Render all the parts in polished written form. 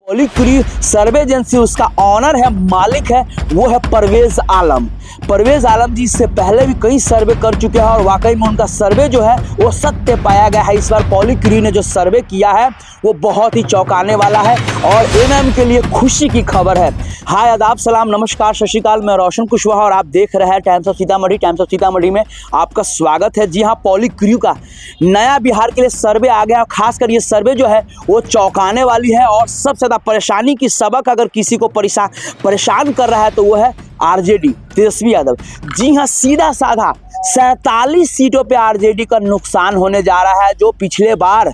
पॉलिक्री सर्वे agency उसका honour है, मालिक है, वो है परवेज आलम। परवेज आलम जी इससे पहले भी कई सर्वे कर चुके हैं और वाकई में उनका सर्वे जो है वो सत्य पाया गया है। इस बार पॉलिक्री ने जो सर्वे किया है वो बहुत ही चौंकाने वाला है और एमएम के लिए खुशी की खबर है। हाय आदाब सलाम नमस्कार सत श्री अकाल, मैं रोशन कुशवाहा और आप देख रहे हैं times of Sitamarhi. Times of Sitamarhi में आपका स्वागत है। जी हाँ, पॉलिक्री का नया बिहार के लिए सर्वे आ गया और खासकर ये सर्वे जो है वो चौंकाने वाली है और सबसे ज़्यादा परेशानी की सबक अगर किसी को परेशान कर रहा है तो वो है आरजेडी, तेजस्वी यादव। जी हाँ, सीधा साधा 47 सीटों पे आरजेडी का नुकसान होने जा रहा है। जो पिछले बार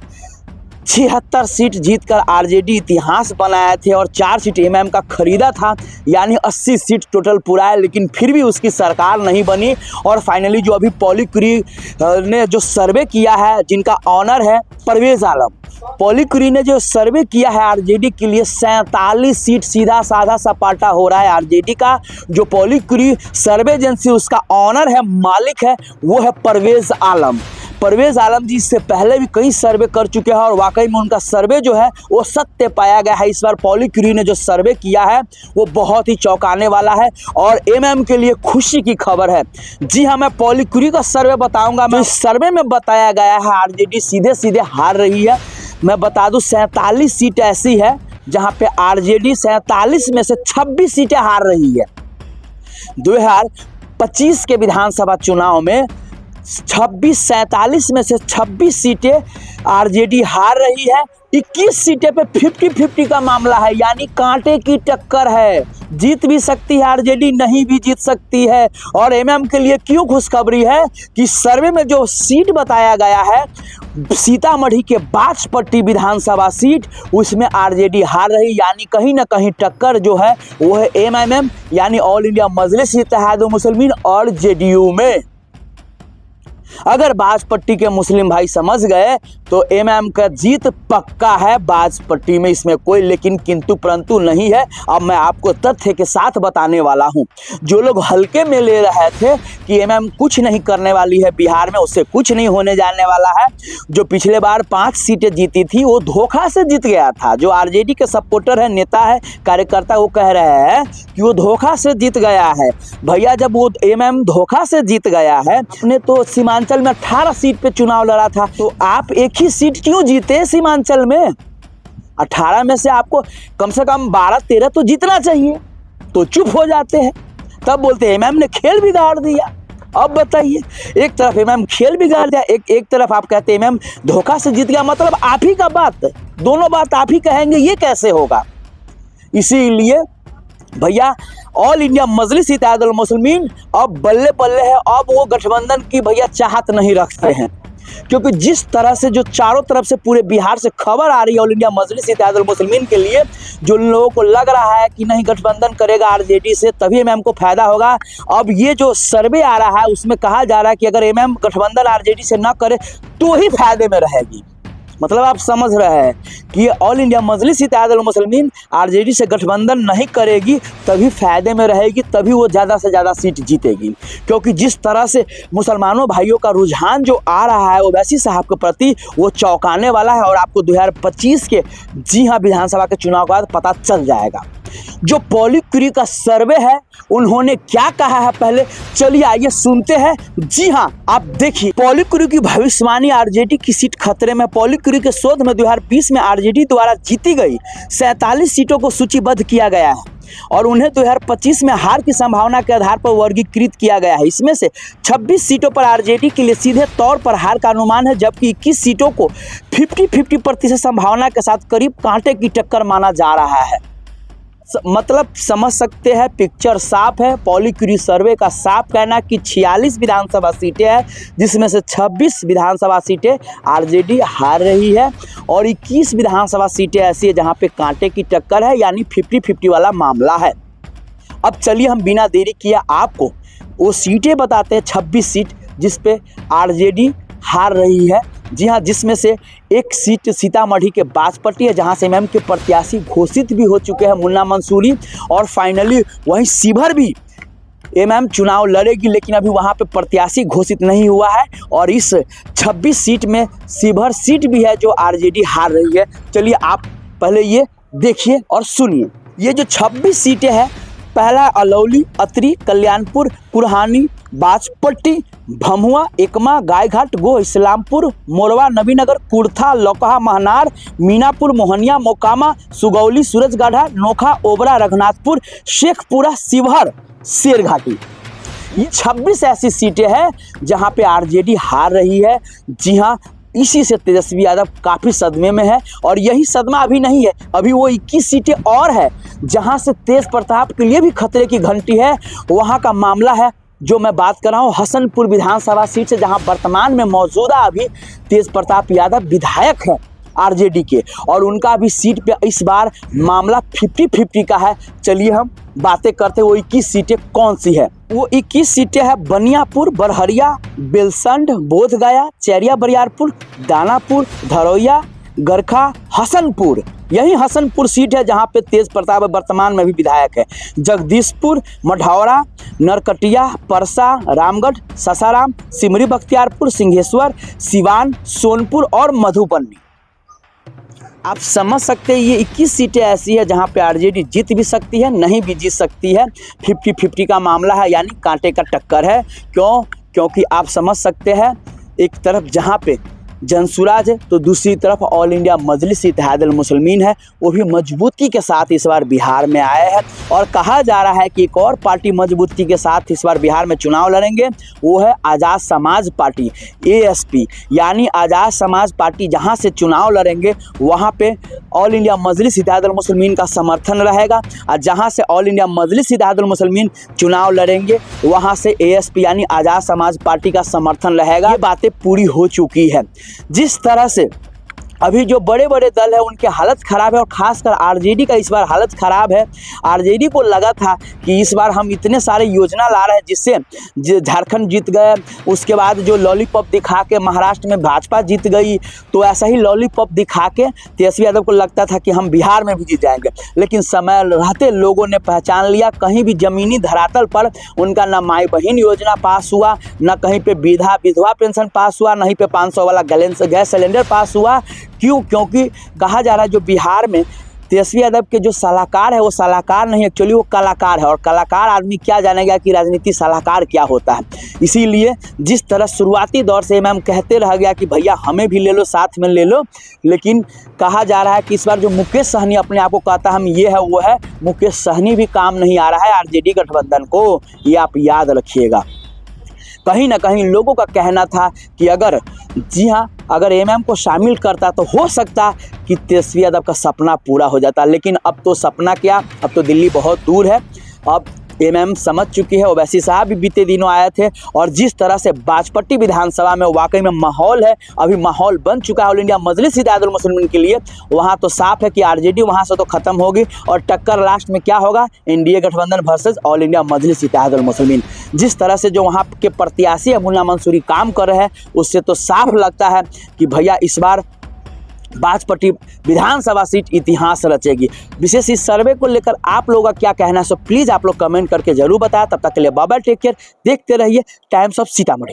76 सीट जीतकर आरजेडी इतिहास बनाए थे और 4 सीट एमएम का खरीदा था, यानी 80 सीट टोटल पूरा है, लेकिन फिर भी उसकी सरकार नहीं बनी। और फाइनली जो अभी पॉलिक्री ने जो सर्वे किया है, जिनका ऑनर है परवेज आलम, पॉलिक्री ने जो सर्वे किया है आरजेडी के लिए 47 सीट सीधा साधा सपाटा हो रहा है आरजेडी का। जो पॉलिक्री सर्वे एजेंसी उसका ऑनर है, मालिक है, वो है परवेज आलम। परवेज आलम जी इससे पहले भी कई सर्वे कर चुके हैं और वाकई में उनका सर्वे जो है वो सत्य पाया गया है। इस बार पॉलिक्री ने जो सर्वे किया है वो बहुत ही चौंकाने वाला है और एमएम के लिए खुशी की खबर है। जी हाँ, मैं पॉलिक्री का सर्वे बताऊंगा। मैं इस सर्वे में बताया गया है आरजेडी सीधे सीधे हार रही है। मैं बता दूं 47 सीट ऐसी है जहां पे आरजेडी 47 में से 26 सीटें हार रही है। 2025 के विधानसभा चुनाव में 47 में से 26 सीटें आरजेडी हार रही है। 21 सीटें पे 50-50 का मामला है, यानी कांटे की टक्कर है। जीत भी सकती है आरजेडी, नहीं भी जीत सकती है। और एमएम के लिए क्यों खुशखबरी है कि सर्वे में जो सीट बताया गया है सीतामढ़ी के बाजपट्टी विधानसभा सीट, उसमें आरजेडी हार रही, यानी कहीं ना कहीं टक्कर जो है वो है एमएमएम यानी ऑल इंडिया मजलिस इत्तेहादुल मुस्लिमीन और जेडीयू में। अगर बाजपट्टी के मुस्लिम भाई समझ गए तो एमएम का जीत पक्का है बाजपट्टी में, इसमें कोई लेकिन किंतु परंतु नहीं है। अब मैं आपको तथ्य के साथ बताने वाला हूं। जो लोग हल्के में ले रहे थे कि एमएम कुछ नहीं करने वाली है बिहार में, उससे कुछ नहीं होने जाने वाला है। जो पिछले बार 5 सीटें जीती थी वो धोखा से जीत गया था। जो आरजेडी के सपोर्टर है, नेता है, कार्यकर्ता, वो कह रहे हैं कि वो धोखा से जीत गया है। भैया, जब वो एमएम धोखा से जीत गया है, उसने तो सीमांचल में 18 सीट पे चुनाव लड़ा था, तो आप एक ही सीट क्यों जीते सीमांचल में? 18 में से आपको कम से कम 12-13 तो जीतना चाहिए, तो चुप हो जाते हैं। तब बोलते हैं एमएम ने खेल बिगाड़ दिया। अब बताइए, एक तरफ एमएम खेल बिगाड़ दिया, एक तरफ आप कहते हैं एमएम धोखा से जीत गया। मतलब आप ही का बात, दोनों बात आप ही कहेंगे, ये कैसे होगा? इसीलिए भैया ऑल इंडिया मजलिस इत्तेहादुल मुस्लिमीन अब बल्ले बल्ले है। अब वो गठबंधन की भैया चाहत नहीं रखते हैं, क्योंकि जिस तरह से जो चारों तरफ से पूरे बिहार से खबर आ रही है ऑल इंडिया मजलिस इत्तेहादुल मुस्लिमीन के लिए, जो लोगों को लग रहा है कि नहीं गठबंधन करेगा आरजेडी से तभी एमएम को फायदा होगा। अब ये जो सर्वे आ रहा है उसमें कहा जा रहा है कि अगर एमएम गठबंधन आरजेडी से न करे तो ही फायदे में रहेगी। मतलब आप समझ रहे हैं कि ऑल इंडिया मजलिस इत्तेहादुल मुस्लिमीन आरजेडी से गठबंधन नहीं करेगी तभी फायदे में रहेगी, तभी वो ज़्यादा से ज़्यादा सीट जीतेगी। क्योंकि जिस तरह से मुसलमानों भाइयों का रुझान जो आ रहा है ओवैसी साहब के प्रति, वो चौंकाने वाला है और आपको 2025 के जी हाँ विधानसभा के चुनाव के बाद पता चल जाएगा। जो पॉलिक्री का सर्वे है उन्होंने क्या कहा है, पहले चलिए आइए सुनते हैं। जी हाँ, आप देखिए पॉलिक्री की भविष्यवाणी, आरजेडी की सीट खतरे में। पॉलिक्री के शोध में 2020 में आरजेडी द्वारा जीती गई 47 सीटों को सूचीबद्ध किया गया है और उन्हें 2025 में हार की संभावना के आधार पर वर्गीकृत किया गया है। इसमें से 26 सीटों पर आरजेडी के लिए सीधे तौर पर हार का अनुमान है, जबकि 21 सीटों को 50-50% संभावना के साथ करीब कांटे की टक्कर माना जा रहा है। मतलब समझ सकते हैं, पिक्चर साफ है। पॉलिक्री सर्वे का साफ कहना कि 46 विधानसभा सीटें हैं, जिसमें से 26 विधानसभा सीटें आरजेडी हार रही है और 21 विधानसभा सीटें ऐसी है जहां पे कांटे की टक्कर है, यानी 50-50 वाला मामला है। अब चलिए हम बिना देरी किए आपको वो सीटें बताते हैं। 26 सीट जिस पे आरजेडी हार रही है। जी हाँ, जिसमें से एक सीट सीतामढ़ी के बाजपट्टी है, जहां से एमएम के प्रत्याशी घोषित भी हो चुके हैं मुन्ना मंसूरी, और फाइनली वहीं शिवहर भी एमएम चुनाव लड़ेगी, लेकिन अभी वहां पे प्रत्याशी घोषित नहीं हुआ है। और इस 26 सीट में शिवहर सीट भी है जो आरजेडी हार रही है। चलिए आप पहले ये देखिए और सुनिए। ये जो 26 सीटें हैं, पहला अलौली, अतरी, कल्याणपुर, कुरहानी, बाजपट्टी, भमुआ, एकमा, गायघाट, गोह, इस्लामपुर, मोरवा, नबीनगर, कुर्था, लौकहा, महनार, मीनापुर, मोहनिया, मोकामा, सुगौली, सूरजगढ़ा, नोखा, ओबरा, रघुनाथपुर, शेखपुरा, शिवहर, शेरघाटी। ये 26 ऐसी सीटें हैं जहां पे आरजेडी हार रही है। जी हाँ, इसी से तेजस्वी यादव काफ़ी सदमे में है। और यही सदमा अभी नहीं है, अभी वो 21 सीटें और है जहां से तेज प्रताप के लिए भी खतरे की घंटी है। वहां का मामला है जो मैं बात कर रहा हूँ हसनपुर विधानसभा सीट से, जहां वर्तमान में मौजूदा अभी तेज प्रताप यादव विधायक है आरजेडी के, और उनका भी सीट पे इस बार मामला 50-50 का है। चलिए हम बातें करते हैं वो 21 सीटें कौन सी है। वो 21 सीटें हैं बनियापुर, बरहरिया, बेलसंड, बोधगया, चैरिया बरियारपुर, दानापुर, धरौया, गरखा, हसनपुर। यही हसनपुर सीट है जहां पे तेज प्रताप वर्तमान में भी विधायक है। जगदीशपुर, मढ़ौरा, नरकटिया, परसा, रामगढ़, ससाराम, सिमरी बख्तियारपुर, सिंहेश्वर, सिवान, सोनपुर और मधुबनी। आप समझ सकते हैं ये 21 सीटें ऐसी है जहां पे आरजेडी जीत भी सकती है, नहीं भी जीत सकती है। 50-50 का मामला है, यानी कांटे का टक्कर है। क्योंकि आप समझ सकते हैं एक तरफ जहां पे जनसुराज है तो दूसरी तरफ ऑल इंडिया मजलिस इत्तेहादुल मुस्लिमीन है। वो भी मजबूती के साथ इस बार बिहार में आए हैं और कहा जा रहा है कि एक और पार्टी मजबूती के साथ इस बार बिहार में चुनाव लड़ेंगे, वो है आज़ाद समाज पार्टी, ASP, यानी आज़ाद समाज पार्टी। जहां से चुनाव लड़ेंगे वहां पे ऑल इंडिया मजलिस इत्तेहादुल मुस्लिमीन का समर्थन रहेगा, और जहां से ऑल इंडिया मजलिस इत्तेहादुल मुस्लिमीन चुनाव लड़ेंगे वहां से ASP यानी आज़ाद समाज पार्टी का समर्थन रहेगा। ये बातें पूरी हो चुकी है। जिस तरह से अभी जो बड़े बड़े दल है उनके हालत ख़राब है, और खासकर आरजेडी का इस बार हालत ख़राब है। आरजेडी को लगा था कि इस बार हम इतने सारे योजना ला रहे हैं जिससे झारखंड जीत गए, उसके बाद जो लॉलीपॉप दिखा के महाराष्ट्र में भाजपा जीत गई, तो ऐसा ही लॉलीपॉप दिखा के तेजस्वी यादव को लगता था कि हम बिहार में भी जीत जाएंगे। लेकिन समय रहते लोगों ने पहचान लिया, कहीं भी ज़मीनी धरातल पर उनका ना माई बहन योजना पास हुआ, ना कहीं पर विधवा पेंशन पास हुआ, नहीं पे 500 वाला गैस सिलेंडर पास हुआ। क्योंकि कहा जा रहा है जो बिहार में तेजस्वी यादव के जो सलाहकार है वो सलाहकार नहीं, एक्चुअली वो कलाकार है, और कलाकार आदमी क्या जानेगा कि राजनीति सलाहकार क्या होता है। इसीलिए जिस तरह शुरुआती दौर से मैम कहते रह गया कि भैया हमें भी ले लो, साथ में ले लो, लेकिन कहा जा रहा है कि इस बार जो मुकेश सहनी अपने आप को कहता हम ये है वो है, मुकेश सहनी भी काम नहीं आ रहा है आरजेडी गठबंधन को, ये आप याद रखिएगा। कहीं ना कहीं लोगों का कहना था कि अगर जी हाँ अगर MM को शामिल करता तो हो सकता कि तेजस्वी यादव का सपना पूरा हो जाता, लेकिन अब तो सपना क्या, अब तो दिल्ली बहुत दूर है। अब MM समझ चुकी है। ओवैसी साहब भी बीते दिनों आए थे, और जिस तरह से बाजपट्टी विधानसभा में वाकई में माहौल है, अभी माहौल बन चुका है ऑल इंडिया मजलिस इत्तेहादुल मुस्लिमीन के लिए। वहाँ तो साफ है कि आरजेडी वहाँ से तो खत्म होगी, और टक्कर लास्ट में क्या होगा, NDA गठबंधन वर्सेस ऑल इंडिया मजलिस इत्तेहादुल मुस्लिमीन। जिस तरह से जो वहाँ के प्रत्याशी है मुन्ना मंसूरी काम कर रहे हैं, उससे तो साफ लगता है कि भैया इस बार बाजपट्टी विधानसभा सीट इतिहास रचेगी। विशेष इस सर्वे को लेकर आप लोगों का क्या कहना है, सो प्लीज़ आप लोग कमेंट करके जरूर बताएं। तब तक के लिए बाय बाय, टेक केयर, देखते रहिए टाइम्स ऑफ सीतामढ़ी।